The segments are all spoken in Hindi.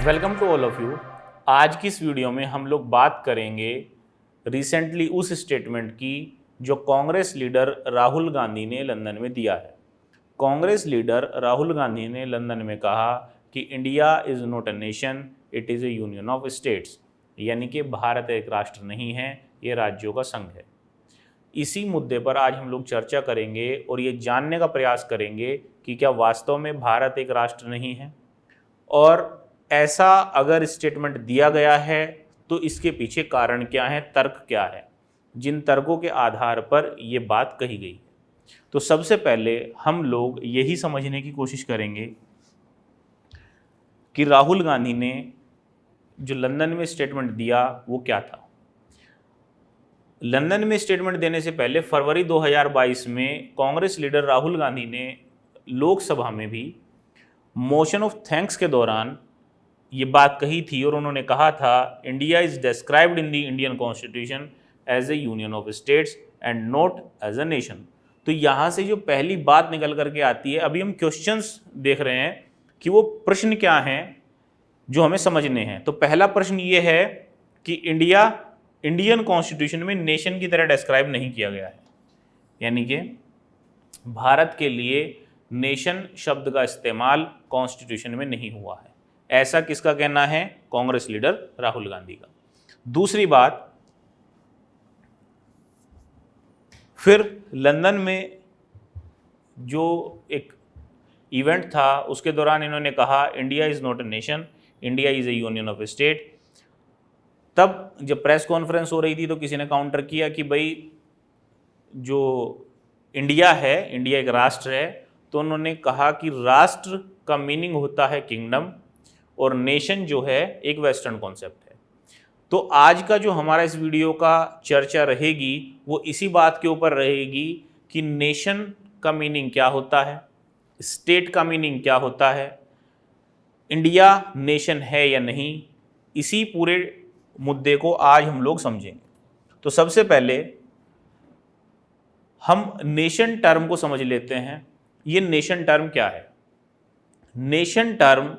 Welcome to all of you. आज की इस वीडियो में हम लोग बात करेंगे रिसेंटली उस स्टेटमेंट की जो कांग्रेस लीडर राहुल गांधी ने लंदन में दिया है। कांग्रेस लीडर राहुल गांधी ने लंदन में कहा कि India is not a nation, it is a union of states, यानी कि भारत एक राष्ट्र नहीं है, ये राज्यों का संघ है। इसी मुद्दे पर आज हम लोग चर्चा करेंगे और ये जानने का प्रयास करेंगे कि क्या वास्तव में भारत एक राष्ट्र नहीं है, और ऐसा अगर स्टेटमेंट दिया गया है तो इसके पीछे कारण क्या है, तर्क क्या है, जिन तर्कों के आधार पर ये बात कही गई है। तो सबसे पहले हम लोग यही समझने की कोशिश करेंगे कि राहुल गांधी ने जो लंदन में स्टेटमेंट दिया वो क्या था। लंदन में स्टेटमेंट देने से पहले फरवरी 2022 में कांग्रेस लीडर राहुल गांधी ने लोकसभा में भी मोशन ऑफ थैंक्स के दौरान ये बात कही थी और उन्होंने कहा था, India is described in the Indian constitution as a union of states and not as a nation. तो यहाँ से जो पहली बात निकल करके आती है, अभी हम क्वेश्चंस देख रहे हैं कि वो प्रश्न क्या हैं जो हमें समझने हैं। तो पहला प्रश्न ये है कि इंडिया इंडियन कॉन्स्टिट्यूशन में नेशन की तरह डिस्क्राइब नहीं किया गया है, यानी कि भारत के लिए नेशन शब्द का इस्तेमाल कॉन्स्टिट्यूशन में नहीं हुआ है। ऐसा किसका कहना है? कांग्रेस लीडर राहुल गांधी का। दूसरी बात, फिर लंदन में जो एक इवेंट था उसके दौरान इन्होंने कहा, India is not a nation, India is a union of state. तब जब प्रेस कॉन्फ्रेंस हो रही थी तो किसी ने काउंटर किया कि भाई जो इंडिया है, इंडिया एक राष्ट्र है। तो उन्होंने कहा कि राष्ट्र का मीनिंग होता है किंगडम और नेशन जो है एक वेस्टर्न कॉन्सेप्ट है। तो आज का जो हमारा इस वीडियो का चर्चा रहेगी वो इसी बात के ऊपर रहेगी कि नेशन का मीनिंग क्या होता है, स्टेट का मीनिंग क्या होता है, इंडिया नेशन है या नहीं। इसी पूरे मुद्दे को आज हम लोग समझेंगे। तो सबसे पहले हम नेशन टर्म को समझ लेते हैं। ये नेशन टर्म क्या है? नेशन टर्म,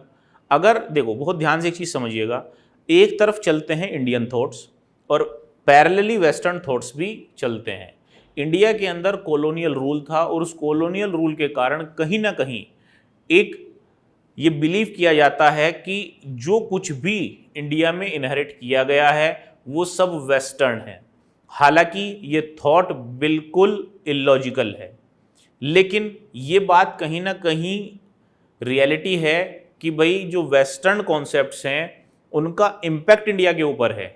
अगर देखो बहुत ध्यान से एक चीज समझिएगा, एक तरफ चलते हैं इंडियन थॉट्स और पैरेलली वेस्टर्न थॉट्स भी चलते हैं। इंडिया के अंदर कॉलोनियल रूल था और उस कॉलोनियल रूल के कारण कहीं ना कहीं एक ये बिलीव किया जाता है कि जो कुछ भी इंडिया में इनहेरिट किया गया है वो सब वेस्टर्न है। हालांकि ये थॉट बिल्कुल इलॉजिकल है, लेकिन ये बात कहीं ना कहीं रियलिटी है कि भाई जो वेस्टर्न कॉन्सेप्ट्स हैं उनका इम्पैक्ट इंडिया के ऊपर है,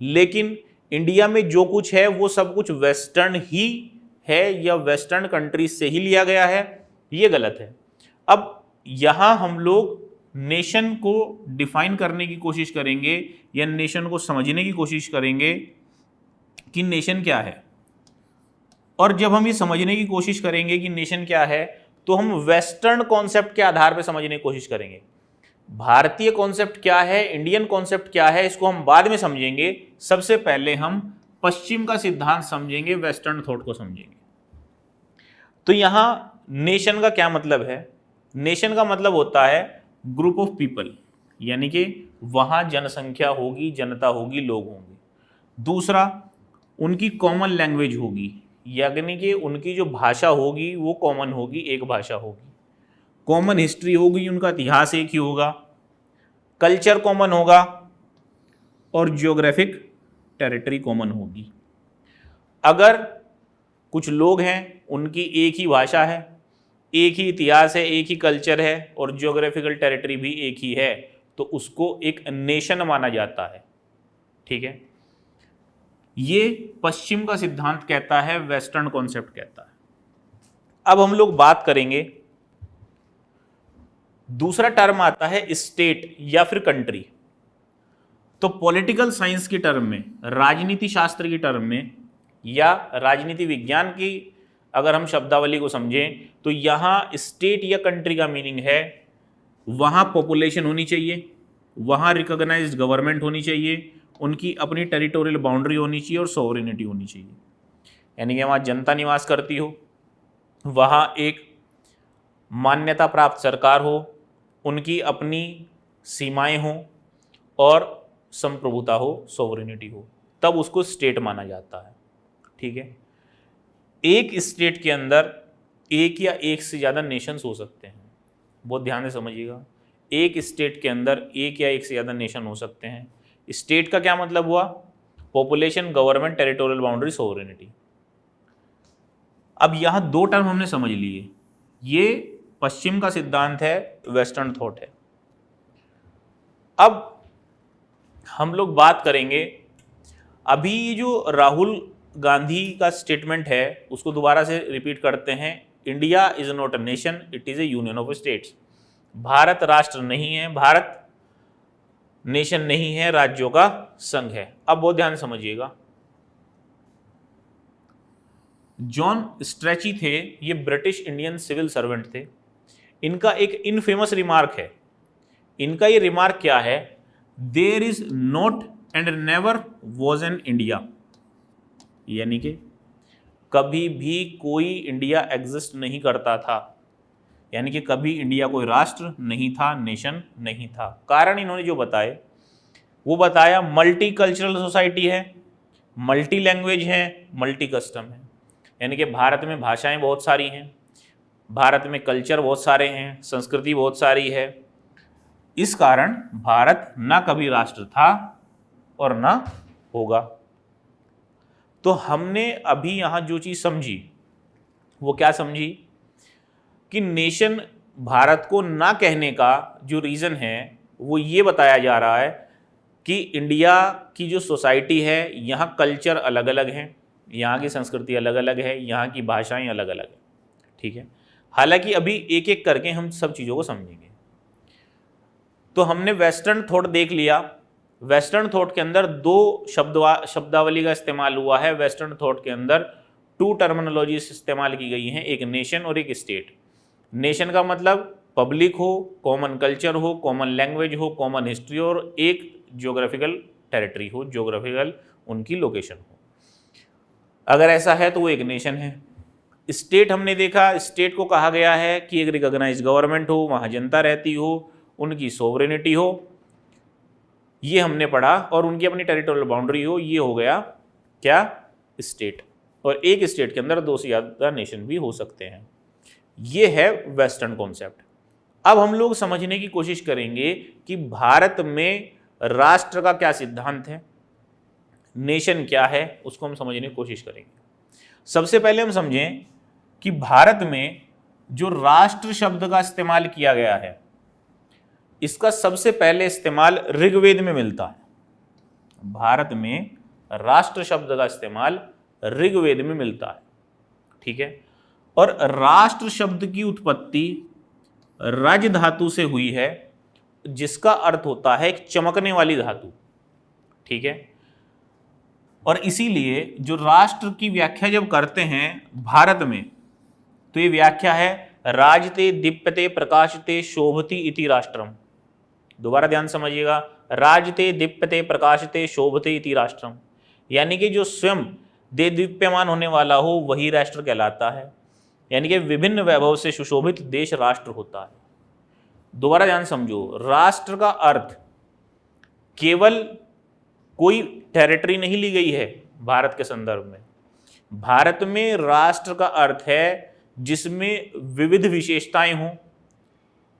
लेकिन इंडिया में जो कुछ है वो सब कुछ वेस्टर्न ही है या वेस्टर्न कंट्रीज से ही लिया गया है। ये गलत है। अब यहां हम लोग नेशन को डिफाइन करने की कोशिश करेंगे या नेशन को समझने की कोशिश करेंगे कि नेशन क्या है। और जब हम ये समझने की कोशिश करेंगे कि नेशन क्या है तो हम वेस्टर्न कॉन्सेप्ट के आधार पर समझने की कोशिश करेंगे। भारतीय कॉन्सेप्ट क्या है, इंडियन कॉन्सेप्ट क्या है, इसको हम बाद में समझेंगे। सबसे पहले हम पश्चिम का सिद्धांत समझेंगे, वेस्टर्न थॉट को समझेंगे। तो यहां नेशन का क्या मतलब है? नेशन का मतलब होता है ग्रुप ऑफ पीपल, यानी कि वहां जनसंख्या होगी, जनता होगी, लोग होंगे। दूसरा, उनकी कॉमन लैंग्वेज होगी, यानी कि उनकी जो भाषा होगी वो कॉमन होगी, एक भाषा होगी। कॉमन हिस्ट्री होगी, उनका इतिहास एक ही होगा। कल्चर कॉमन होगा और जियोग्राफिक टेरिटरी कॉमन होगी। अगर कुछ लोग हैं, उनकी एक ही भाषा है, एक ही इतिहास है, एक ही कल्चर है और जियोग्राफिकल टेरिटरी भी एक ही है, तो उसको एक नेशन माना जाता है। ठीक है, ये पश्चिम का सिद्धांत कहता है, वेस्टर्न कॉन्सेप्ट कहता है। अब हम लोग बात करेंगे, दूसरा टर्म आता है स्टेट या फिर कंट्री। तो पॉलिटिकल साइंस की टर्म में, राजनीति शास्त्र की टर्म में या राजनीति विज्ञान की अगर हम शब्दावली को समझें तो यहाँ स्टेट या कंट्री का मीनिंग है वहाँ पॉपुलेशन होनी चाहिए, वहाँ रिकॉग्नाइज्ड गवर्नमेंट होनी चाहिए, उनकी अपनी टेरिटोरियल बाउंड्री होनी चाहिए और सॉवरेनिटी होनी चाहिए। यानी कि वहाँ जनता निवास करती हो, वहाँ एक मान्यता प्राप्त सरकार हो, उनकी अपनी सीमाएं हों, और संप्रभुता हो, सोवरेनिटी हो, तब उसको स्टेट माना जाता है। ठीक है, एक स्टेट के अंदर एक या एक से ज़्यादा नेशंस हो सकते हैं, बहुत ध्यान से समझिएगा। एक स्टेट के अंदर एक या एक से ज़्यादा नेशन हो सकते हैं। स्टेट का क्या मतलब हुआ? Population, government, territorial boundary, sovereignty. अब यहाँ दो टर्म हमने समझ लिए, ये पश्चिम का सिद्धांत है, वेस्टर्न थॉट है। अब हम लोग बात करेंगे, अभी जो राहुल गांधी का स्टेटमेंट है उसको दोबारा से रिपीट करते हैं। India is not a nation, it is a union of states. Bharat राष्ट्र नहीं है, भारत नेशन नहीं है, राज्यों का संघ है। अब बहुत ध्यान समझिएगा, जॉन स्ट्रेची थे, ये ब्रिटिश इंडियन सिविल सर्वेंट थे। इनका एक इनफेमस रिमार्क है। इनका ये रिमार्क क्या है? There is not and never was an India, यानी कि कभी भी कोई इंडिया एग्जिस्ट नहीं करता था, यानी कि कभी इंडिया कोई राष्ट्र नहीं था, नेशन नहीं था। कारण इन्होंने जो बताए वो बताया, मल्टी कल्चरल सोसाइटी है, मल्टी लैंग्वेज है, मल्टी कस्टम है, यानी कि भारत में भाषाएं बहुत सारी हैं, भारत में कल्चर बहुत सारे हैं, संस्कृति बहुत सारी है। इस कारण भारत ना कभी राष्ट्र था और ना होगा। तो हमने अभी यहाँ जो चीज़ समझी वो क्या समझी कि नेशन भारत को ना कहने का जो रीज़न है वो ये बताया जा रहा है कि इंडिया की जो सोसाइटी है, यहाँ कल्चर अलग अलग हैं, यहाँ की संस्कृति अलग अलग है, यहाँ की भाषाएं अलग अलग है। ठीक है, हालांकि अभी एक एक करके हम सब चीज़ों को समझेंगे। तो हमने वेस्टर्न थॉट देख लिया। वेस्टर्न थॉट के अंदर दो शब्दावली का इस्तेमाल हुआ है। वेस्टर्न थॉट के अंदर टू टर्मिनोलॉजीज इस्तेमाल की गई हैं, एक नेशन और एक स्टेट। नेशन का मतलब पब्लिक हो, कॉमन कल्चर हो, कॉमन लैंग्वेज हो, कॉमन हिस्ट्री और एक ज्योग्राफिकल टेरिटरी हो, ज्योग्राफिकल उनकी लोकेशन हो। अगर ऐसा है तो वो एक नेशन है। स्टेट हमने देखा, स्टेट को कहा गया है कि एक रिकॉग्नाइज्ड गवर्नमेंट हो, वहाँ जनता रहती हो, उनकी सोवरेनिटी हो, ये हमने पढ़ा, और उनकी अपनी टेरिटोरियल बाउंड्री हो। ये हो गया क्या? स्टेट। और एक स्टेट के अंदर दो से ज़्यादा नेशन भी हो सकते हैं। ये है वेस्टर्न कॉन्सेप्ट। अब हम लोग समझने की कोशिश करेंगे कि भारत में राष्ट्र का क्या सिद्धांत है, नेशन क्या है, उसको हम समझने की कोशिश करेंगे। सबसे पहले हम समझें कि भारत में जो राष्ट्र शब्द का इस्तेमाल किया गया है, इसका सबसे पहले इस्तेमाल ऋग्वेद में मिलता है। भारत में राष्ट्र शब्द का इस्तेमाल ऋग्वेद में मिलता है। ठीक है, और राष्ट्र शब्द की उत्पत्ति रज धातु से हुई है, जिसका अर्थ होता है एक चमकने वाली धातु। ठीक है, और इसीलिए जो राष्ट्र की व्याख्या जब करते हैं भारत में, तो ये व्याख्या है राजते दीप्यते प्रकाशते शोभति इति राष्ट्रम। दोबारा ध्यान समझिएगा, राजते दीप्यते प्रकाशते शोभते इति राष्ट्रम, यानी कि जो स्वयं दे दीप्यमान होने वाला हो वही राष्ट्र कहलाता है, यानी कि विभिन्न वैभव से सुशोभित देश राष्ट्र होता है। दोबारा ध्यान समझो, राष्ट्र का अर्थ केवल कोई टेरिटरी नहीं ली गई है भारत के संदर्भ में। भारत में राष्ट्र का अर्थ है जिसमें विविध विशेषताएं हों,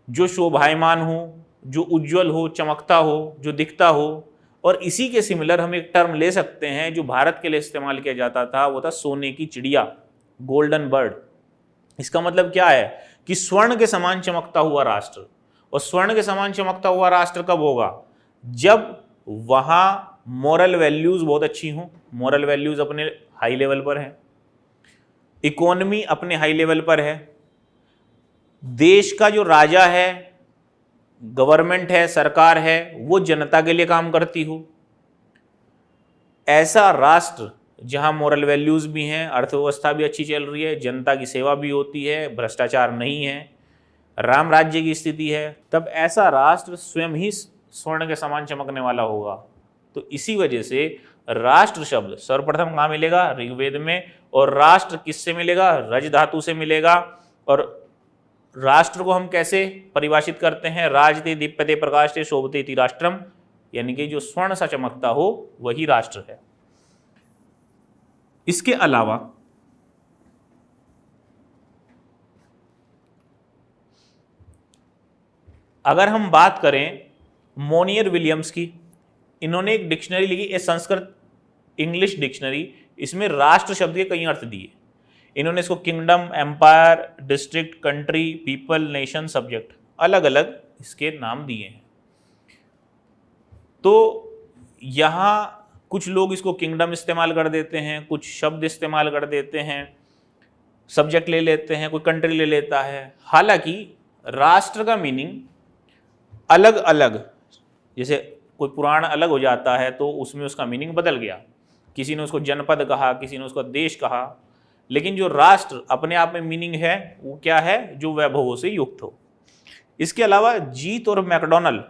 जो शोभायमान हो, जो उज्जवल हो, चमकता हो, जो दिखता हो। और इसी के सिमिलर हम एक टर्म ले सकते हैं जो भारत के लिए इस्तेमाल किया जाता था, वो था सोने की चिड़िया, गोल्डन बर्ड। इसका मतलब क्या है कि स्वर्ण के समान चमकता हुआ राष्ट्र। और स्वर्ण के समान चमकता हुआ राष्ट्र कब होगा? जब वहाँ मॉरल वैल्यूज़ बहुत अच्छी हों। मॉरल वैल्यूज़ अपने हाई लेवल पर है, इकोनॉमी अपने हाई लेवल पर है, देश का जो राजा है, गवर्नमेंट है, सरकार है, वो जनता के लिए काम करती हो। ऐसा राष्ट्र जहां मॉरल वैल्यूज़ भी हैं, अर्थव्यवस्था भी अच्छी चल रही है, जनता की सेवा भी होती है, भ्रष्टाचार नहीं है, राम राज्य की स्थिति है, तब ऐसा राष्ट्र स्वयं ही स्वर्ण के समान चमकने वाला होगा। तो इसी वजह से राष्ट्र शब्द सर्वप्रथम कहाँ मिलेगा? ऋग्वेद में। और राष्ट्र किससे मिलेगा? रज धातु से मिलेगा। और राष्ट्र को हम कैसे परिभाषित करते हैं? राजते दीप्यते प्रकाशते शोभते इति राष्ट्रम। यानी कि जो स्वर्ण सा चमकता हो वही राष्ट्र है। इसके अलावा अगर हम बात करें मोनियर विलियम्स की, इन्होंने एक डिक्शनरी लिखी, ए संस्कृत इंग्लिश डिक्शनरी। इसमें राष्ट्र शब्द के कई अर्थ दिए। इन्होंने इसको kingdom, empire, district, country, people, nation, subject, अलग अलग इसके नाम दिए हैं। तो यहाँ कुछ लोग इसको किंगडम इस्तेमाल कर देते हैं, कुछ शब्द इस्तेमाल कर देते हैं, सब्जेक्ट ले लेते हैं, कोई कंट्री ले लेता है। हालांकि राष्ट्र का मीनिंग अलग अलग, जैसे कोई पुराण अलग हो जाता है तो उसमें उसका मीनिंग बदल गया, किसी ने उसको जनपद कहा, किसी ने उसको देश कहा, लेकिन जो राष्ट्र अपने आप में मीनिंग है वो क्या है, जो वैभवों से युक्त हो। इसके अलावा जीत और मैकडोनल्ड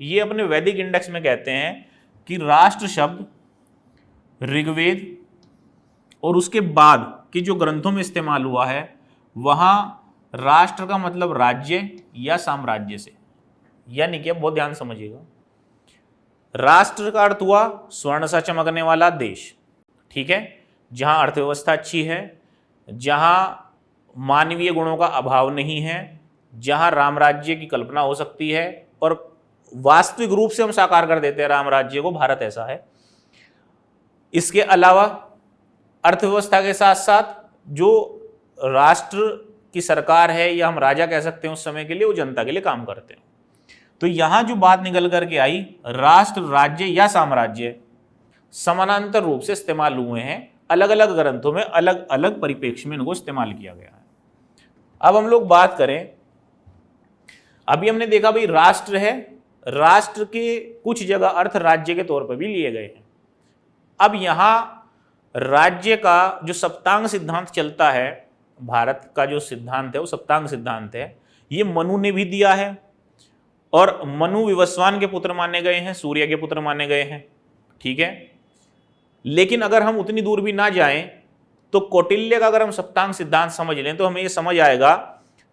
ये अपने वैदिक इंडेक्स में कहते हैं कि राष्ट्र शब्द ऋग्वेद और उसके बाद के जो ग्रंथों में इस्तेमाल हुआ है वहाँ राष्ट्र का मतलब राज्य या साम्राज्य से, यानी कि बहुत ध्यान समझिएगा, राष्ट्र का अर्थ हुआ स्वर्ण सा चमकने वाला देश, ठीक है, जहाँ अर्थव्यवस्था अच्छी है, जहाँ मानवीय गुणों का अभाव नहीं है, जहाँ राम राज्य की कल्पना हो सकती है और वास्तविक रूप से हम साकार कर देते हैं राम राज्य को, भारत ऐसा है। इसके अलावा अर्थव्यवस्था के साथ साथ जो राष्ट्र की सरकार है या हम राजा कह सकते हैं उस समय के लिए, वो जनता के लिए काम करते हैं। तो यहाँ जो बात निकल करके आई, राष्ट्र, राज्य या साम्राज्य समानांतर रूप से इस्तेमाल हुए हैं, अलग अलग ग्रंथों में अलग अलग परिप्रेक्ष्य में इनको इस्तेमाल किया गया है। अब हम लोग बात करें, अभी हमने देखा भाई राष्ट्र है, राष्ट्र के कुछ जगह अर्थ राज्य के तौर पर भी लिए गए हैं। अब यहाँ राज्य का जो सप्तांग सिद्धांत चलता है, भारत का जो सिद्धांत है वो सप्तांग सिद्धांत है, ये मनु ने भी दिया है और मनु विवस्वान के पुत्र माने गए हैं, सूर्य के पुत्र माने गए हैं, ठीक है। लेकिन अगर हम उतनी दूर भी ना जाएं तो कौटिल्य का अगर हम सप्तांग सिद्धांत समझ लें तो हमें ये समझ आएगा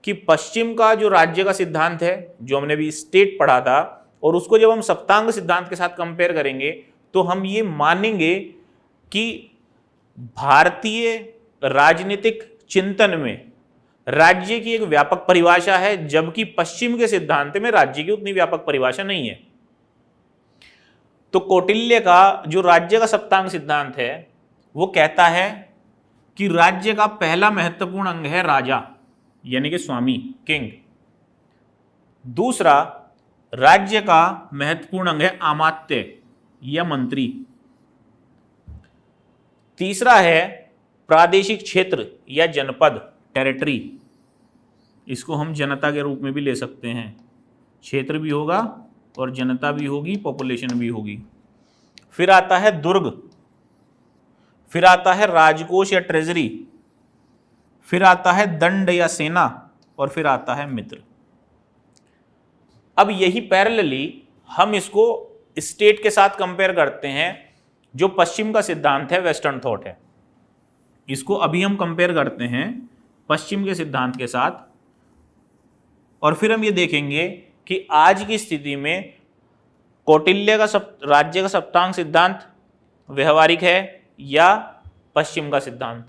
कि पश्चिम का जो राज्य का सिद्धांत है, जो हमने भी स्टेट पढ़ा था, और उसको जब हम सप्तांग सिद्धांत के साथ कंपेयर करेंगे तो हम ये मानेंगे कि भारतीय राजनीतिक चिंतन में राज्य की एक व्यापक परिभाषा है, जबकि पश्चिम के सिद्धांत में राज्य की उतनी व्यापक परिभाषा नहीं है। तो कौटिल्य का जो राज्य का सप्तांग सिद्धांत है वो कहता है कि राज्य का पहला महत्वपूर्ण अंग है राजा, यानी कि स्वामी, किंग। दूसरा, राज्य का महत्वपूर्ण अंग है अमात्य या मंत्री। तीसरा है प्रादेशिक क्षेत्र या जनपद, टेरिटरी, इसको हम जनता के रूप में भी ले सकते हैं, क्षेत्र भी होगा और जनता भी होगी, पॉपुलेशन भी होगी। फिर आता है दुर्ग, फिर आता है राजकोष या ट्रेजरी, फिर आता है दंड या सेना, और फिर आता है मित्र। अब यही पैरेलली हम इसको स्टेट के साथ कंपेयर करते हैं, जो पश्चिम का सिद्धांत है, वेस्टर्न थॉट है, इसको अभी हम कंपेयर करते हैं पश्चिम के सिद्धांत के साथ, और फिर हम ये देखेंगे कि आज की स्थिति में कौटिल्य का राज्य का सप्तांग सिद्धांत व्यवहारिक है या पश्चिम का सिद्धांत।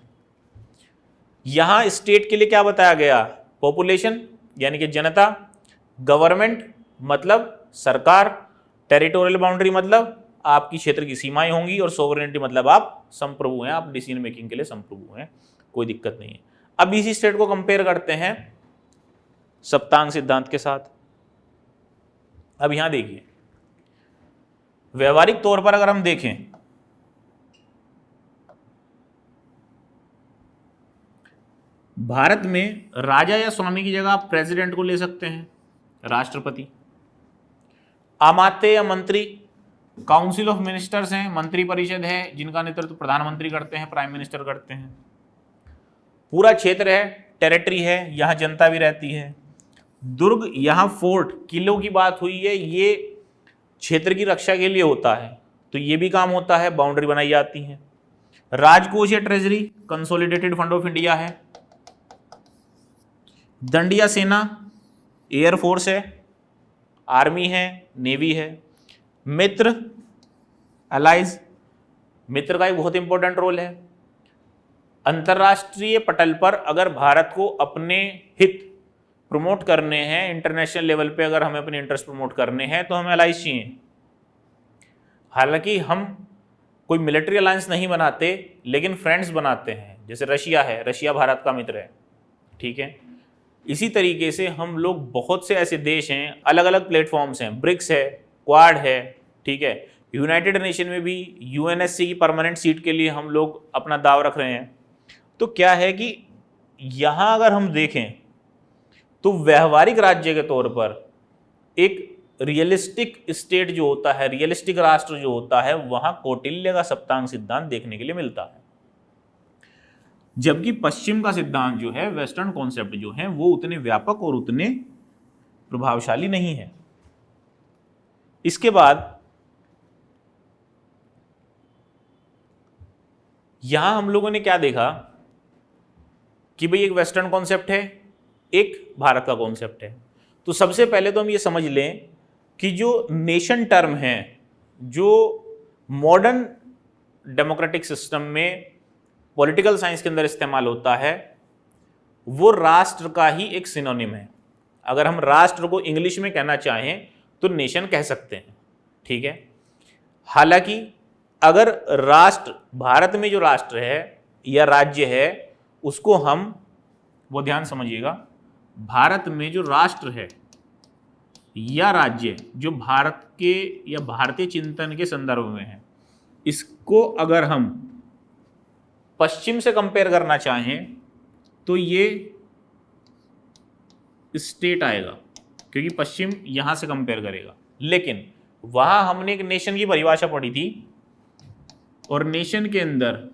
यहां स्टेट के लिए क्या बताया गया, पॉपुलेशन यानी कि जनता, गवर्नमेंट मतलब सरकार, टेरिटोरियल बाउंड्री मतलब आपकी क्षेत्र की सीमाएं होंगी, और सोवरेनिटी मतलब आप संप्रभु हैं, आप डिसीजन मेकिंग के लिए संप्रभु हैं, कोई दिक्कत नहीं है। अब इसी स्टेट को कंपेयर करते हैं सप्तांग सिद्धांत के साथ। अब यहां देखिए, व्यवहारिक तौर पर अगर हम देखें, भारत में राजा या स्वामी की जगह आप प्रेसिडेंट को ले सकते हैं, राष्ट्रपति। अमात्य या मंत्री, काउंसिल ऑफ मिनिस्टर्स हैं, मंत्री परिषद है, जिनका नेतृत्व प्रधानमंत्री करते हैं, प्राइम मिनिस्टर करते हैं। पूरा क्षेत्र है, टेरिटरी है, यहाँ जनता भी रहती है। दुर्ग, यहाँ फोर्ट, किलों की बात हुई है, ये क्षेत्र की रक्षा के लिए होता है, तो ये भी काम होता है, बाउंड्री बनाई जाती है। राजकोष या treasury, consolidated fund of India है। दंड या सेना, एयर फोर्स है, आर्मी है, नेवी है। मित्र, अलाइज, मित्र का एक बहुत इंपॉर्टेंट रोल है। अंतरराष्ट्रीय पटल पर अगर भारत को अपने हित प्रमोट करने हैं, इंटरनेशनल लेवल पे अगर हमें अपने इंटरेस्ट प्रमोट करने हैं तो हमें अलाइज चाहिए। हालांकि हम कोई मिलिट्री अलायंस नहीं बनाते, लेकिन फ्रेंड्स बनाते हैं। जैसे रशिया है, रशिया भारत का मित्र है, ठीक है। इसी तरीके से हम लोग बहुत से ऐसे देश हैं, अलग अलग प्लेटफॉर्म्स हैं, ब्रिक्स है, क्वाड है, ठीक है। यूनाइटेड नेशन में भी यूएनएससी की परमानेंट सीट के लिए हम लोग अपना दाव रख रहे हैं। तो क्या है कि यहाँ अगर हम देखें तो व्यवहारिक राज्य के तौर पर एक रियलिस्टिक स्टेट जो होता है, रियलिस्टिक राष्ट्र जो होता है, वहां कौटिल्य का सप्तांग सिद्धांत देखने के लिए मिलता है। जबकि पश्चिम का सिद्धांत जो है, वेस्टर्न कॉन्सेप्ट जो है, वो उतने व्यापक और उतने प्रभावशाली नहीं है। इसके बाद यहां हम लोगों ने क्या देखा कि भाई एक वेस्टर्न कॉन्सेप्ट है, एक भारत का कॉन्सेप्ट है। तो सबसे पहले तो हम ये समझ लें कि जो नेशन टर्म है, जो मॉडर्न डेमोक्रेटिक सिस्टम में पॉलिटिकल साइंस के अंदर इस्तेमाल होता है, वो राष्ट्र का ही एक सिनोनिम है। अगर हम राष्ट्र को इंग्लिश में कहना चाहें तो नेशन कह सकते हैं, ठीक है। हालांकि अगर राष्ट्र, भारत में जो राष्ट्र है या राज्य है, उसको हम, वो ध्यान समझिएगा, भारत में जो राष्ट्र है या राज्य जो भारत के या भारतीय चिंतन के संदर्भ में है, इसको अगर हम पश्चिम से कंपेयर करना चाहें तो ये स्टेट आएगा, क्योंकि पश्चिम यहां से कंपेयर करेगा। लेकिन वहां हमने एक नेशन की परिभाषा पढ़ी थी, और नेशन के अंदर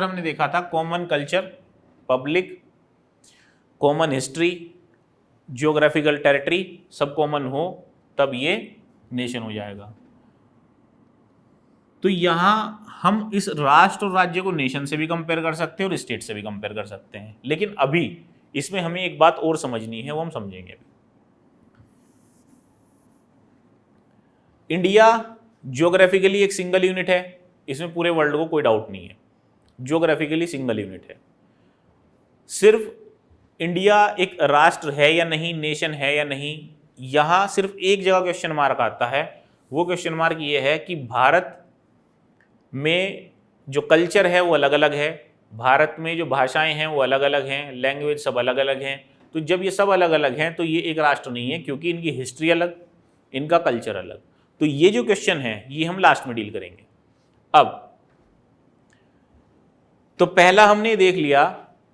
हमने देखा था common culture, public, common history, geographical territory, सब कॉमन हो तब ये नेशन हो जाएगा। तो यहां हम इस राष्ट्र और राज्य को नेशन से भी कंपेयर कर सकते हैं और स्टेट से भी कंपेयर कर सकते हैं। लेकिन अभी इसमें हमें एक बात और समझनी है, वो हम समझेंगे अभी। इंडिया ज्योग्राफिकली एक सिंगल यूनिट है, इसमें पूरे वर्ल्ड को कोई डाउट नहीं है, ज्योग्राफिकली सिंगल यूनिट है। सिर्फ इंडिया एक राष्ट्र है या नहीं, नेशन है या नहीं, यहां सिर्फ एक जगह क्वेश्चन मार्क आता है। वो क्वेश्चन मार्क ये है कि भारत में जो कल्चर है वो अलग अलग है, भारत में जो भाषाएं हैं वो अलग अलग हैं, लैंग्वेज सब अलग अलग हैं। तो जब ये सब अलग अलग हैं तो ये एक राष्ट्र नहीं है, क्योंकि इनकी हिस्ट्री अलग, इनका कल्चर अलग। तो ये जो क्वेश्चन है ये हम लास्ट में डील करेंगे। अब तो पहला हमने देख लिया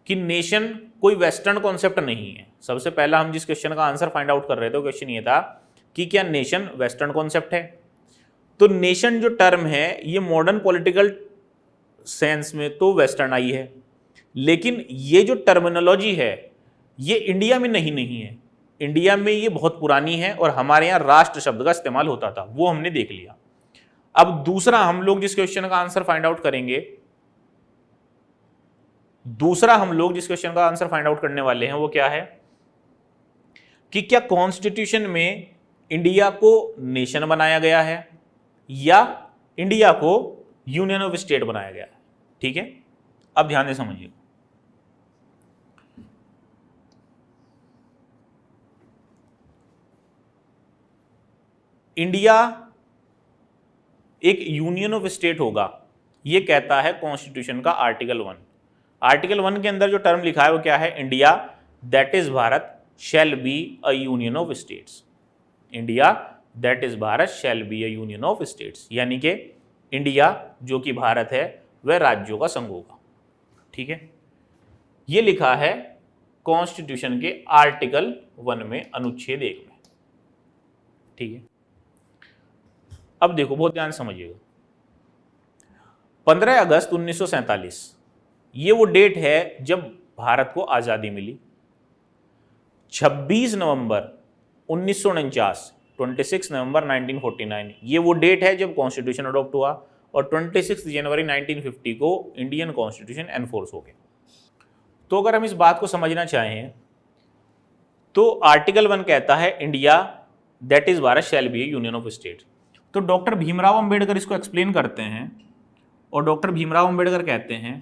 कि नेशन कोई वेस्टर्न कॉन्सेप्ट नहीं है। सबसे पहला हम जिस क्वेश्चन का आंसर फाइंड आउट कर रहे थे, क्वेश्चन ये था कि क्या नेशन वेस्टर्न कॉन्सेप्ट है। तो नेशन जो टर्म है ये मॉडर्न पॉलिटिकल सेंस में तो वेस्टर्न आई है, लेकिन ये जो टर्मिनोलॉजी है ये इंडिया में नहीं है। इंडिया में ये बहुत पुरानी है और हमारे यहाँ राष्ट्र शब्द का इस्तेमाल होता था, वो हमने देख लिया। अब दूसरा हम लोग जिस क्वेश्चन का आंसर फाइंड आउट करेंगे, जिस क्वेश्चन का आंसर फाइंड आउट करने वाले हैं वो क्या है कि क्या कॉन्स्टिट्यूशन में इंडिया को नेशन बनाया गया है या इंडिया को यूनियन ऑफ स्टेट बनाया गया है। ठीक है, अब ध्यान से समझिए। इंडिया एक यूनियन ऑफ स्टेट होगा, ये कहता है कॉन्स्टिट्यूशन का आर्टिकल 1। आर्टिकल 1 के अंदर जो टर्म लिखा है वो क्या है? India that is Bharat shall be a union of states. India that is Bharat shall be a union of states, यानी कि इंडिया जो कि भारत है वह राज्यों का संघ होगा। ठीक है, ये लिखा है कॉन्स्टिट्यूशन के आर्टिकल 1 में, अनुच्छेद 1 में। ठीक है, अब देखो बहुत ध्यान समझिएगा। 15 अगस्त 1947 ये वो डेट है जब भारत को आज़ादी मिली। 26 नवंबर 1949 26 नवंबर 1949 ये वो डेट है जब कॉन्स्टिट्यूशन अडॉप्ट हुआ, और 26 जनवरी 1950 को इंडियन कॉन्स्टिट्यूशन एनफोर्स हो गया। तो अगर हम इस बात को समझना चाहें तो आर्टिकल 1 कहता है India that is Bharat shall be A union of state. तो डॉक्टर भीमराव अंबेडकर इसको एक्सप्लेन करते हैं और डॉक्टर भीमराव अंबेडकर कहते हैं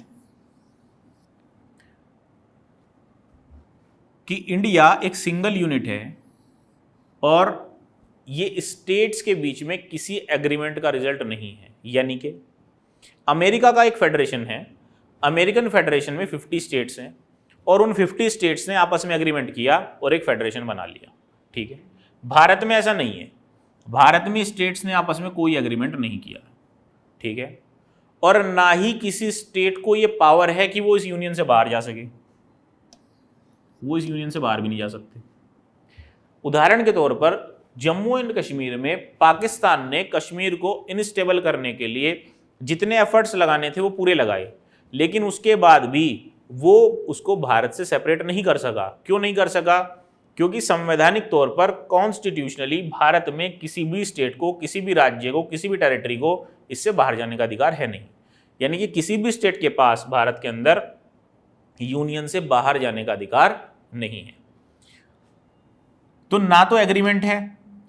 कि इंडिया एक सिंगल यूनिट है और ये स्टेट्स के बीच में किसी एग्रीमेंट का रिजल्ट नहीं है। यानी कि अमेरिका का एक फेडरेशन है, अमेरिकन फेडरेशन में 50 स्टेट्स हैं और उन 50 स्टेट्स ने आपस में एग्रीमेंट किया और एक फेडरेशन बना लिया। ठीक है, भारत में ऐसा नहीं है, भारत में स्टेट्स ने आपस में कोई एग्रीमेंट नहीं किया। ठीक है, और ना ही किसी स्टेट को ये पावर है कि वो इस यूनियन से बाहर जा सके, वो इस यूनियन से बाहर भी नहीं जा सकते। उदाहरण के तौर पर जम्मू एंड कश्मीर में पाकिस्तान ने कश्मीर को इनस्टेबल करने के लिए जितने एफर्ट्स लगाने थे वो पूरे लगाए, लेकिन उसके बाद भी वो उसको भारत से सेपरेट नहीं कर सका। क्यों नहीं कर सका? क्योंकि संवैधानिक तौर पर कॉन्स्टिट्यूशनली भारत में किसी भी स्टेट को, किसी भी राज्य को, किसी भी टेरिटरी को इससे बाहर जाने का अधिकार है नहीं। यानी कि किसी भी स्टेट के पास भारत के अंदर यूनियन से बाहर जाने का अधिकार नहीं है। तो ना तो एग्रीमेंट है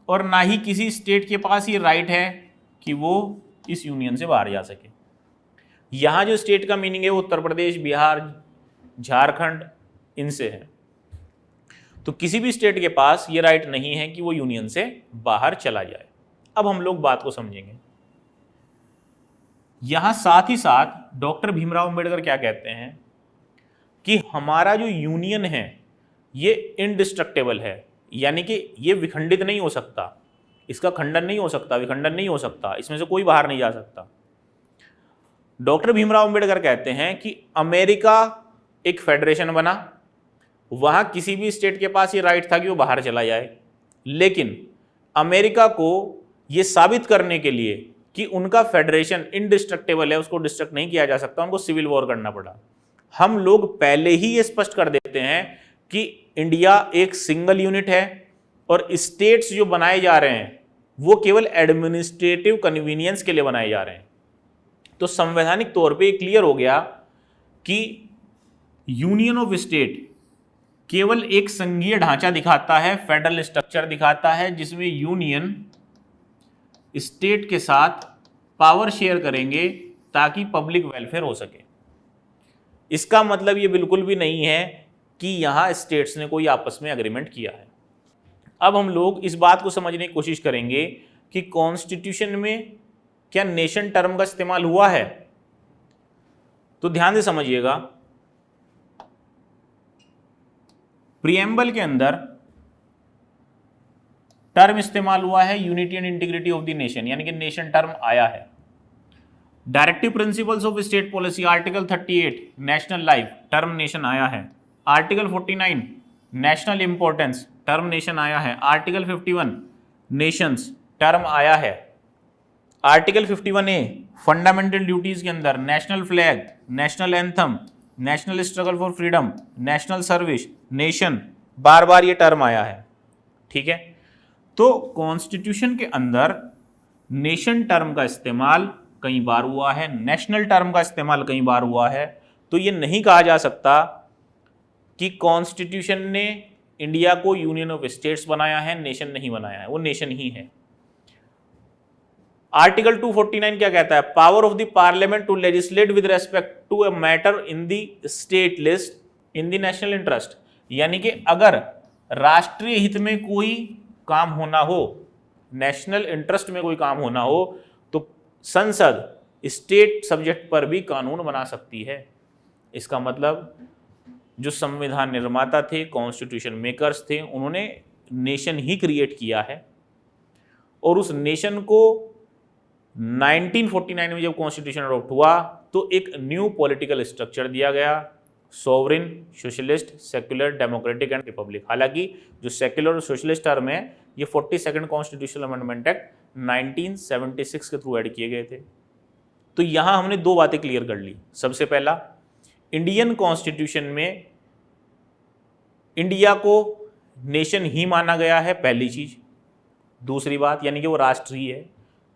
और ना ही किसी स्टेट के पास ये राइट है कि वो इस यूनियन से बाहर जा सके। यहां जो स्टेट का मीनिंग है वो उत्तर प्रदेश, बिहार, झारखंड इनसे है। तो किसी भी स्टेट के पास ये राइट नहीं है कि वो यूनियन से बाहर चला जाए। अब हम लोग बात को समझेंगे। यहां साथ ही साथ डॉक्टर भीमराव अंबेडकर क्या कहते हैं कि हमारा जो यूनियन है ये इनडिस्ट्रक्टेबल है, यानी कि ये विखंडित नहीं हो सकता, इसका खंडन नहीं हो सकता, विखंडन नहीं हो सकता, इसमें से कोई बाहर नहीं जा सकता। डॉक्टर भीमराव अंबेडकर कहते हैं कि अमेरिका एक फेडरेशन बना, वहां किसी भी स्टेट के पास ये राइट था कि वो बाहर चला जाए, लेकिन अमेरिका को ये साबित करने के लिए कि उनका फेडरेशन इनडिस्ट्रक्टेबल है, उसको डिस्ट्रक्ट नहीं किया जा सकता, उनको सिविल वॉर करना पड़ा। हम लोग पहले ही ये स्पष्ट कर देते हैं कि इंडिया एक सिंगल यूनिट है और स्टेट्स जो बनाए जा रहे हैं वो केवल एडमिनिस्ट्रेटिव कन्वीनियंस के लिए बनाए जा रहे हैं। तो संवैधानिक तौर पे क्लियर हो गया कि यूनियन ऑफ स्टेट केवल एक संघीय ढांचा दिखाता है, फेडरल स्ट्रक्चर दिखाता है, जिसमें यूनियन स्टेट के साथ पावर शेयर करेंगे ताकि पब्लिक वेलफेयर हो सके। इसका मतलब ये बिल्कुल भी नहीं है कि यहां स्टेट्स ने कोई आपस में एग्रीमेंट किया है। अब हम लोग इस बात को समझने की कोशिश करेंगे कि कॉन्स्टिट्यूशन में क्या नेशन टर्म का इस्तेमाल हुआ है। तो ध्यान से समझिएगा, प्रीएम्बल के अंदर टर्म इस्तेमाल हुआ है unity and integrity of the nation, यानी कि नेशन टर्म आया है। Directive principles of state policy article 38 national life term nation आया है। Article 49 national importance term nation आया है। आर्टिकल 51 नेशंस टर्म आया है। आर्टिकल 51A फंडामेंटल ड्यूटीज के अंदर national flag, national anthem, national struggle for freedom, national service, nation, बार बार ये टर्म आया है। ठीक है, तो कॉन्स्टिट्यूशन के अंदर नेशन टर्म का इस्तेमाल कई बार हुआ है, नेशनल टर्म का इस्तेमाल कई बार हुआ है। तो ये नहीं कहा जा सकता कि कॉन्स्टिट्यूशन ने इंडिया को यूनियन ऑफ स्टेट्स बनाया है, नेशन नहीं बनाया है, वो नेशन ही है। आर्टिकल 249 क्या कहता है? Power of the parliament to legislate with respect to a matter in the state list in the national interest, यानी कि अगर राष्ट्रीय हित में कोई काम होना हो, नेशनल इंटरेस्ट में कोई काम होना हो, तो संसद स्टेट सब्जेक्ट पर भी कानून बना सकती है। इसका मतलब जो संविधान निर्माता थे, कॉन्स्टिट्यूशन मेकर्स थे, उन्होंने नेशन ही क्रिएट किया है और उस नेशन को 1949 में जब कॉन्स्टिट्यूशन अडॉप्ट हुआ तो एक न्यू पॉलिटिकल स्ट्रक्चर दिया गया, sovereign, socialist, secular, democratic and Republic. हालांकि जो सेक्युलर और सोशलिस्ट टर्म है ये 42nd कॉन्स्टिट्यूशनल अमेंडमेंट एक्ट 1976 के थ्रू ऐड किए गए थे। तो यहां हमने दो बातें क्लियर कर ली। सबसे पहला, इंडियन कॉन्स्टिट्यूशन में इंडिया को नेशन ही माना गया है, पहली चीज। दूसरी बात, यानी कि वो राष्ट्रीय है।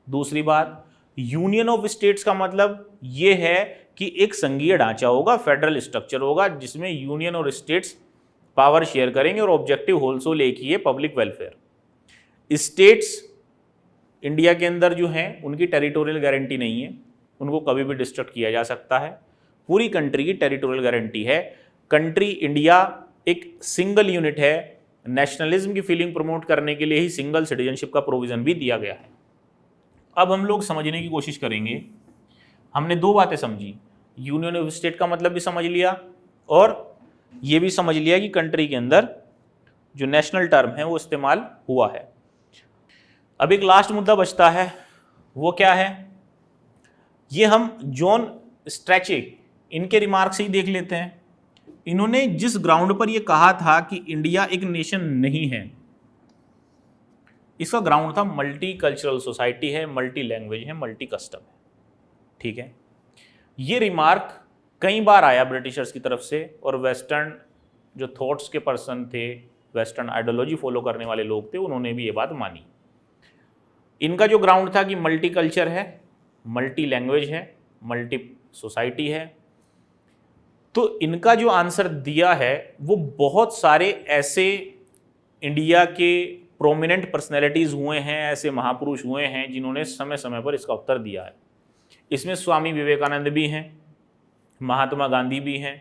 दूसरी बात, यूनियन ऑफ स्टेट्स का मतलब ये है कि एक संघीय ढांचा होगा, फेडरल स्ट्रक्चर होगा, जिसमें यूनियन और स्टेट्स पावर शेयर करेंगे और ऑब्जेक्टिव होलसोल एक ही है, पब्लिक वेलफेयर। स्टेट्स इंडिया के अंदर जो हैं उनकी टेरिटोरियल गारंटी नहीं है, उनको कभी भी डिस्ट्रक्ट किया जा सकता है। पूरी कंट्री की टेरिटोरियल गारंटी है। कंट्री इंडिया एक सिंगल यूनिट है। नेशनलिज्म की फीलिंग प्रमोट करने के लिए ही सिंगल सिटीजनशिप का प्रोविजन भी दिया गया है। अब हम लोग समझने की कोशिश करेंगे। हमने दो बातें समझी, यूनियन ऑफ स्टेट का मतलब भी समझ लिया और ये भी समझ लिया कि कंट्री के अंदर जो नेशनल टर्म है वो इस्तेमाल हुआ है। अब एक लास्ट मुद्दा बचता है, वो क्या है? ये हम जॉन स्ट्रैचे इनके रिमार्क से ही देख लेते हैं। इन्होंने जिस ग्राउंड पर ये कहा था कि इंडिया एक नेशन नहीं है, इसका ग्राउंड था मल्टी कल्चरल सोसाइटी है, मल्टी लैंग्वेज है, मल्टी कस्टम है। ठीक है, ये रिमार्क कई बार आया ब्रिटिशर्स की तरफ से और वेस्टर्न जो थॉट्स के पर्सन थे, वेस्टर्न आइडियोलॉजी फॉलो करने वाले लोग थे, उन्होंने भी ये बात मानी। इनका जो ग्राउंड था कि मल्टी कल्चर है, मल्टी लैंग्वेज है, मल्टी सोसाइटी है, तो इनका जो आंसर दिया है वो बहुत सारे ऐसे इंडिया के प्रोमिनेंट पर्सनैलिटीज़ हुए हैं, ऐसे महापुरुष हुए हैं जिन्होंने समय समय पर इसका उत्तर दिया है। इसमें स्वामी विवेकानंद भी हैं, महात्मा गांधी भी हैं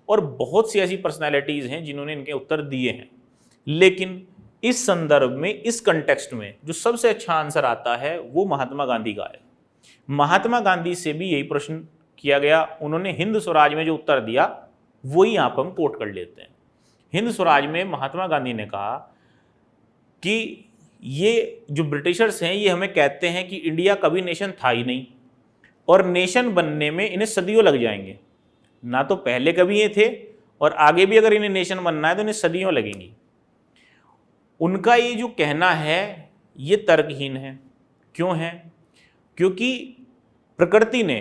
और बहुत सी ऐसी पर्सनैलिटीज़ हैं जिन्होंने इनके उत्तर दिए हैं। लेकिन इस संदर्भ में, इस कंटेक्स्ट में जो सबसे अच्छा आंसर आता है वो महात्मा गांधी का है। महात्मा गांधी से भी यही प्रश्न किया गया, उन्होंने हिंद स्वराज में जो उत्तर दिया वही यहाँ पर हम कोट कर लेते हैं। हिंद स्वराज में महात्मा गांधी ने कहा कि ये जो ब्रिटिशर्स हैं ये हमें कहते हैं कि इंडिया कभी नेशन था ही नहीं और नेशन बनने में इन्हें सदियों लग जाएंगे। ना तो पहले कभी ये थे और आगे भी अगर इन्हें नेशन बनना है तो इन्हें सदियों लगेंगी। उनका ये जो कहना है ये तर्कहीन है। क्यों है? क्योंकि प्रकृति ने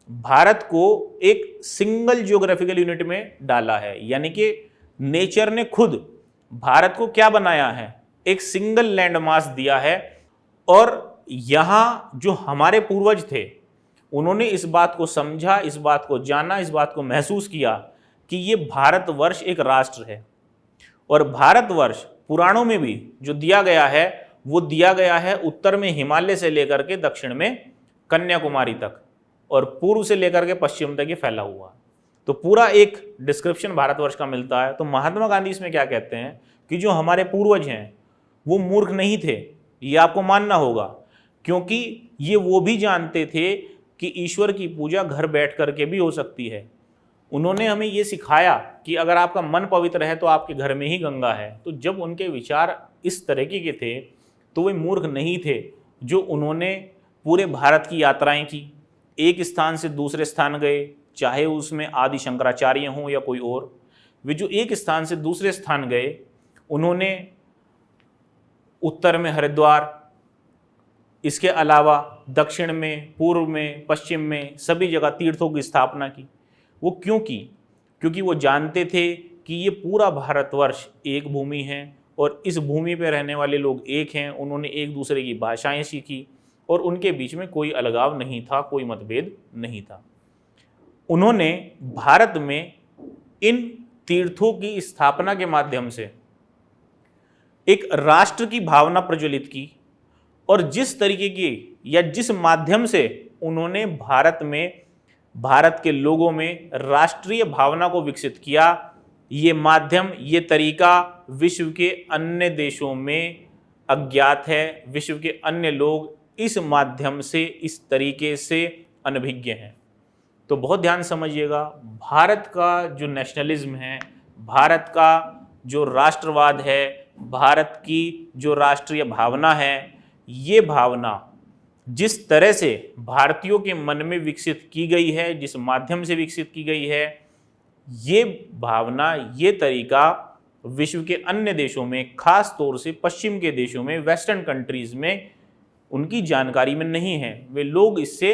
भारत को एक सिंगल ज्योग्राफिकल यूनिट में डाला है, यानी कि नेचर ने खुद भारत को क्या बनाया है, एक सिंगल लैंड मास दिया है। और यहाँ जो हमारे पूर्वज थे उन्होंने इस बात को समझा, इस बात को जाना, इस बात को महसूस किया कि ये भारतवर्ष एक राष्ट्र है। और भारतवर्ष पुराणों में भी जो दिया गया है वो दिया गया है उत्तर में हिमालय से लेकर के दक्षिण में कन्याकुमारी तक और पूर्व से लेकर के पश्चिम तक ये फैला हुआ। तो पूरा एक डिस्क्रिप्शन भारतवर्ष का मिलता है। तो महात्मा गांधी इसमें क्या कहते हैं कि जो हमारे पूर्वज हैं वो मूर्ख नहीं थे, ये आपको मानना होगा, क्योंकि ये वो भी जानते थे कि ईश्वर की पूजा घर बैठ करके भी हो सकती है। उन्होंने हमें ये सिखाया कि अगर आपका मन पवित्र है तो आपके घर में ही गंगा है। तो जब उनके विचार इस तरीके के थे तो वे मूर्ख नहीं थे। जो उन्होंने पूरे भारत की यात्राएं की, एक स्थान से दूसरे स्थान गए, चाहे उसमें आदि शंकराचार्य हों या कोई और, वे जो एक स्थान से दूसरे स्थान गए, उन्होंने उत्तर में हरिद्वार, इसके अलावा दक्षिण में, पूर्व में, पश्चिम में सभी जगह तीर्थों की स्थापना की। वो क्यों की? क्योंकि वो जानते थे कि ये पूरा भारतवर्ष एक भूमि है और इस भूमि पर रहने वाले लोग एक हैं। उन्होंने एक दूसरे की भाषाएं सीखी और उनके बीच में कोई अलगाव नहीं था, कोई मतभेद नहीं था। उन्होंने भारत में इन तीर्थों की स्थापना के माध्यम से एक राष्ट्र की भावना प्रज्वलित की और जिस तरीके की या जिस माध्यम से उन्होंने भारत में, भारत के लोगों में राष्ट्रीय भावना को विकसित किया, ये माध्यम, ये तरीका विश्व के अन्य देशों में अज्ञात है। विश्व के अन्य लोग इस माध्यम से, इस तरीके से अनभिज्ञ हैं। तो बहुत ध्यान समझिएगा, भारत का जो नेशनलिज्म है, भारत का जो राष्ट्रवाद है, भारत की जो राष्ट्रीय भावना है, ये भावना जिस तरह से भारतीयों के मन में विकसित की गई है, जिस माध्यम से विकसित की गई है, ये भावना, ये तरीका विश्व के अन्य देशों में, खास तौर से पश्चिम के देशों में, वेस्टर्न कंट्रीज में उनकी जानकारी में नहीं है। वे लोग इससे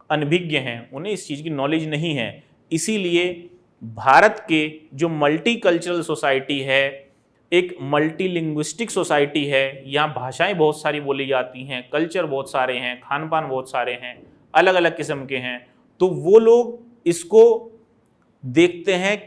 अनभिज्ञ हैं, उन्हें इस चीज़ की नॉलेज नहीं है। इसीलिए भारत के जो मल्टी कल्चरल सोसाइटी है, एक मल्टीलिंग्विस्टिक सोसाइटी है, यहाँ भाषाएं बहुत सारी बोली जाती हैं, कल्चर बहुत सारे हैं, खान पान बहुत सारे हैं, अलग अलग किस्म के हैं, तो वो लोग इसको देखते हैं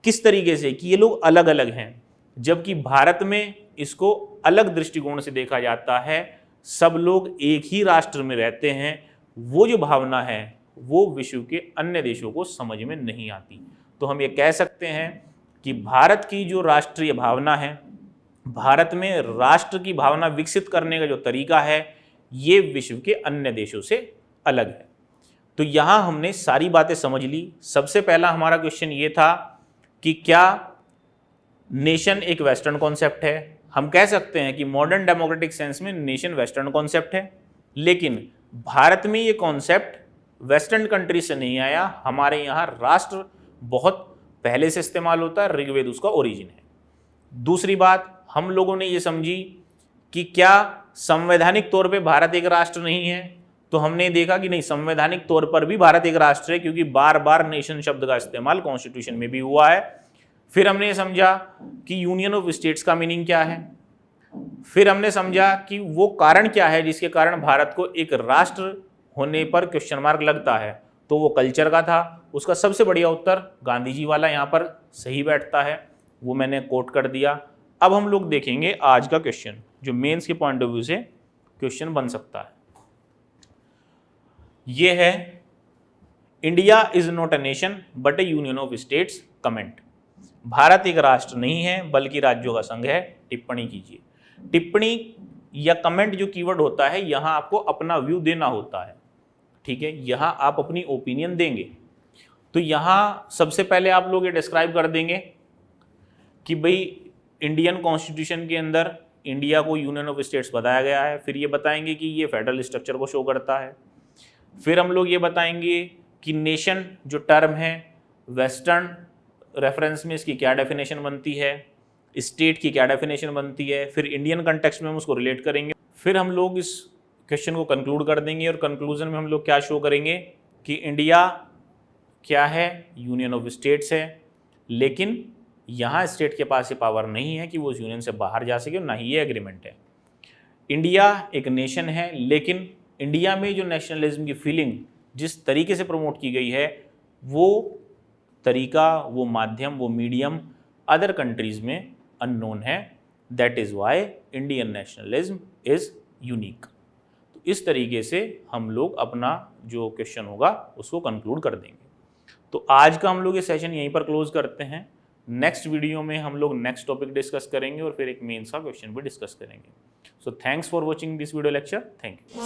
किस तरीके से कि ये लोग अलग अलग हैं, जबकि भारत में इसको अलग दृष्टिकोण से देखा जाता है, सब लोग एक ही राष्ट्र में रहते हैं। वो जो भावना है वो विश्व के अन्य देशों को समझ में नहीं आती। तो हम ये कह सकते हैं कि भारत की जो राष्ट्रीय भावना है, भारत में राष्ट्र की भावना विकसित करने का जो तरीका है, ये विश्व के अन्य देशों से अलग है। तो यहाँ हमने सारी बातें समझ ली। सबसे पहला हमारा क्वेश्चन ये था कि क्या नेशन एक वेस्टर्न कॉन्सेप्ट है। हम कह सकते हैं कि मॉडर्न डेमोक्रेटिक सेंस में नेशन वेस्टर्न कॉन्सेप्ट है, लेकिन भारत में ये कॉन्सेप्ट वेस्टर्न कंट्री से नहीं आया। हमारे यहाँ राष्ट्र बहुत पहले से इस्तेमाल होता है, ऋग्वेद उसका ओरिजिन है। दूसरी बात, हम लोगों ने ये समझी कि क्या संवैधानिक तौर पे भारत एक राष्ट्र नहीं है, तो हमने देखा कि नहीं, संवैधानिक तौर पर भी भारत एक राष्ट्र है, क्योंकि बार बार नेशन शब्द का इस्तेमाल कॉन्स्टिट्यूशन में भी हुआ है। फिर हमने ये समझा कि यूनियन ऑफ स्टेट्स का मीनिंग क्या है। फिर हमने समझा कि वो कारण क्या है जिसके कारण भारत को एक राष्ट्र होने पर क्वेश्चन मार्क लगता है, तो वो कल्चर का था। उसका सबसे बढ़िया उत्तर गांधी जी वाला यहाँ पर सही बैठता है, वो मैंने कोट कर दिया। अब हम लोग देखेंगे आज का क्वेश्चन, जो मेंस के पॉइंट ऑफ व्यू से क्वेश्चन बन सकता है। ये है, India is not a nation but A union of states, comment. Bharat एक राष्ट्र नहीं है बल्कि राज्यों का संघ है, टिप्पणी कीजिए। टिप्पणी या कमेंट जो कीवर्ड होता है, यहाँ आपको अपना व्यू देना होता है, ठीक है, यहाँ आप अपनी ओपिनियन देंगे। तो यहाँ सबसे पहले आप लोग ये डिस्क्राइब कर देंगे कि भाई इंडियन कॉन्स्टिट्यूशन के अंदर इंडिया को यूनियन ऑफ स्टेट्स बताया गया है। फिर ये बताएंगे कि ये फेडरल स्ट्रक्चर को शो करता है। फिर हम लोग ये बताएंगे कि नेशन जो टर्म है, वेस्टर्न रेफरेंस में इसकी क्या डेफिनेशन बनती है, स्टेट की क्या डेफिनेशन बनती है। फिर इंडियन कंटेक्स्ट में हम उसको रिलेट करेंगे। फिर हम लोग इस क्वेश्चन को कंक्लूड कर देंगे, और कंक्लूजन में हम लोग क्या शो करेंगे कि इंडिया क्या है, यूनियन ऑफ स्टेट्स है, लेकिन यहाँ स्टेट के पास ये पावर नहीं है कि वो उस यूनियन से बाहर जा सके, ना ही ये एग्रीमेंट है। इंडिया एक नेशन है, लेकिन इंडिया में जो नेशनलिज्म की फीलिंग जिस तरीके से प्रमोट की गई है, वो तरीका, वो माध्यम, वो मीडियम अदर कंट्रीज में अननोन है। That is why Indian nationalism is unique. तो इस तरीके से हम लोग अपना जो क्वेश्चन होगा उसको कंक्लूड कर देंगे। तो आज का हम लोग ये सेशन यहीं पर क्लोज करते हैं। नेक्स्ट वीडियो में हम लोग नेक्स्ट टॉपिक डिस्कस करेंगे और फिर एक मेंस का क्वेश्चन भी डिस्कस करेंगे। So thanks for watching this video lecture. Thank you.